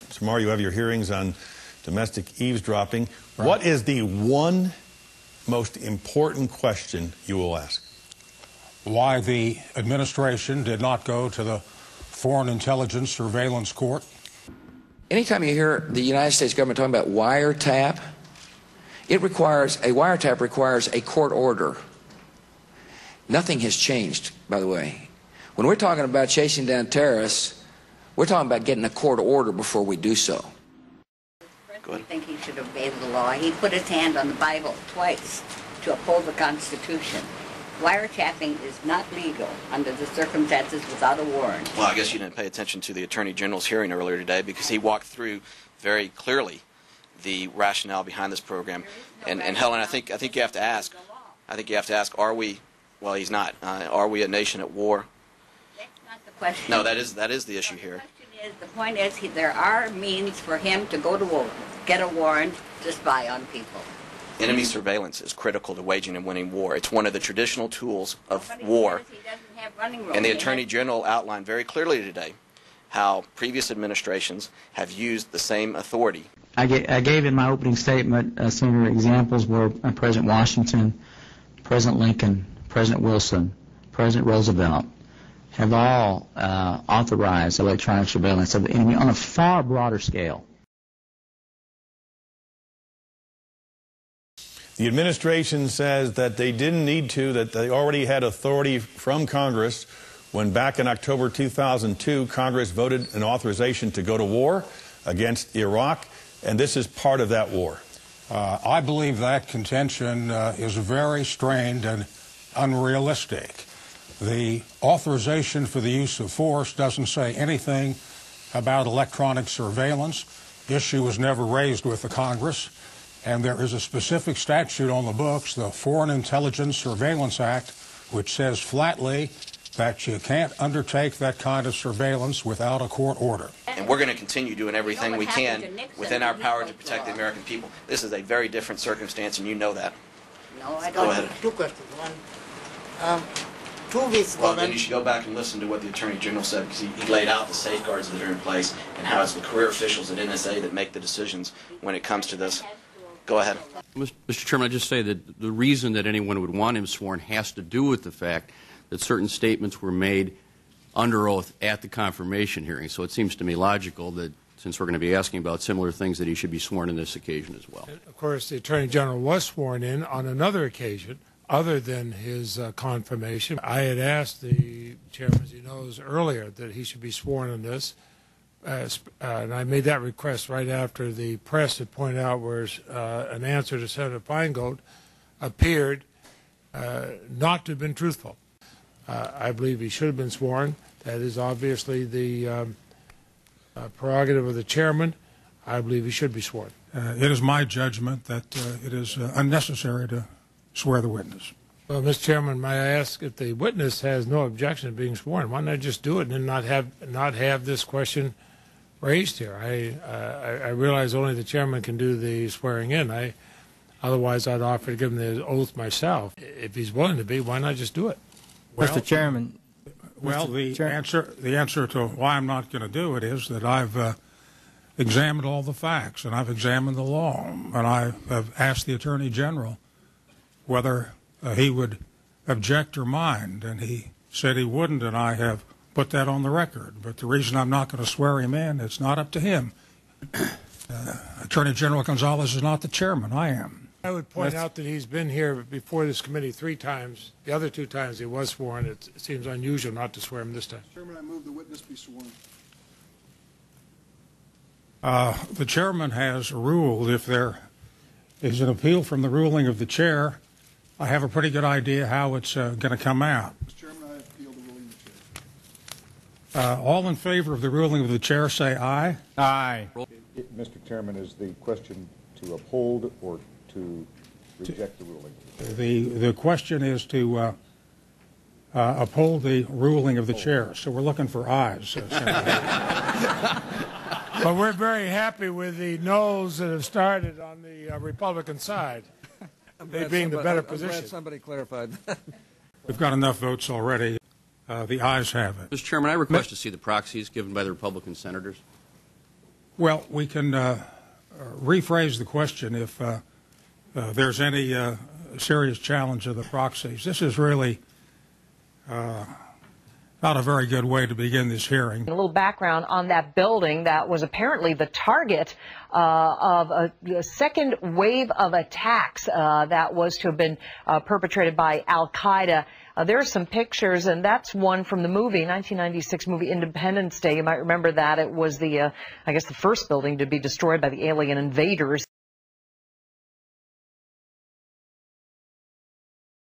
tomorrow you have your hearings on domestic eavesdropping. Right. What is the one most important question you will ask? Why the administration did not go to the Foreign Intelligence Surveillance Court. Anytime you hear the United States government talking about wiretap, a wiretap requires a court order. Nothing has changed, by the way. When we're talking about chasing down terrorists, we're talking about getting a court order before we do so. I think he should obey the law. He put his hand on the Bible twice to uphold the Constitution. Wiretapping is not legal under the circumstances without a warrant. Well, I guess you didn't pay attention to the Attorney General's hearing earlier today, because he walked through very clearly the rationale behind this program. And Helen, I think you have to ask. Are we? Well, he's not. Are we a nation at war? That's not the question. No, that is the issue here. The point is, there are means for him to go to war, get a warrant to spy on people. Enemy surveillance is critical to waging and winning war. It's one of the traditional tools of war. He doesn't have running room. And the Attorney General outlined very clearly today how previous administrations have used the same authority. I gave in my opening statement some examples where President Washington, President Lincoln, President Wilson, President Roosevelt have all authorized electronic surveillance of the enemy on a far broader scale. The administration says that they didn't need to, that they already had authority from Congress when back in October 2002, Congress voted an authorization to go to war against Iraq, and this is part of that war. I believe that contention is very strained and unrealistic. The authorization for the use of force doesn't say anything about electronic surveillance. The issue was never raised with the Congress. And there is a specific statute on the books, the Foreign Intelligence Surveillance Act, which says flatly that you can't undertake that kind of surveillance without a court order. And we're going to continue doing everything we can within our power to protect the American people. This is a very different circumstance, and you know that. No, I don't. Go ahead. Two questions. One, 2 weeks ago... Well, then you should go back and listen to what the Attorney General said, because he laid out the safeguards that are in place and how it's the career officials at NSA that make the decisions when it comes to this. Go ahead. Mr. Chairman, I'd just say that the reason that anyone would want him sworn has to do with the fact that certain statements were made under oath at the confirmation hearing. So it seems to me logical that since we're going to be asking about similar things, that he should be sworn in this occasion as well. Of course, the Attorney General was sworn in on another occasion other than his confirmation. I had asked the chairman, as he knows, earlier that he should be sworn in this. And I made that request right after the press had pointed out where an answer to Senator Feingold appeared not to have been truthful. I believe he should have been sworn. That is obviously the prerogative of the chairman. I believe he should be sworn. It is my judgment that it is unnecessary to swear the witness. Well, Mr. Chairman, may I ask, if the witness has no objection to being sworn, why not just do it and not have this question raised here? I realize only the chairman can do the swearing in. Otherwise, I'd offer to give him the oath myself. If he's willing to be, why not just do it? Well, Mr. Chairman. Well, the answer to why I'm not going to do it is that I've examined all the facts and I've examined the law, and I have asked the Attorney General whether he would object or mind, and he said he wouldn't, and I have put that on the record. But the reason I'm not going to swear him in, it's not up to him. Attorney General Gonzalez is not the chairman. I am. I would point out that he's been here before this committee 3 times. The other 2 times he was sworn. It seems unusual not to swear him this time. Chairman, I move the witness be sworn. The chairman has ruled if there is an appeal from the ruling of the chair, I have a pretty good idea how it's going to come out. Mr. Chairman, I appeal the ruling of the chair. All in favor of the ruling of the chair, say aye. Aye. Mr. Chairman, is the question to uphold or to reject the ruling? The question is to uphold the ruling of the chair. So we're looking for ayes. But we're very happy with the noes that have started on the Republican side. They being the better position. I'm glad somebody clarified that. We've got enough votes already. The ayes have it. Mr. Chairman, I request to see the proxies given by the Republican senators. Well, we can rephrase the question if there's any serious challenge of the proxies. This is really not a very good way to begin this hearing. A little background on that building that was apparently the target of a second wave of attacks that was to have been perpetrated by Al-Qaeda. There are some pictures, and that's one from the movie, 1996 movie Independence Day. You might remember that. It was the, I guess, the first building to be destroyed by the alien invaders.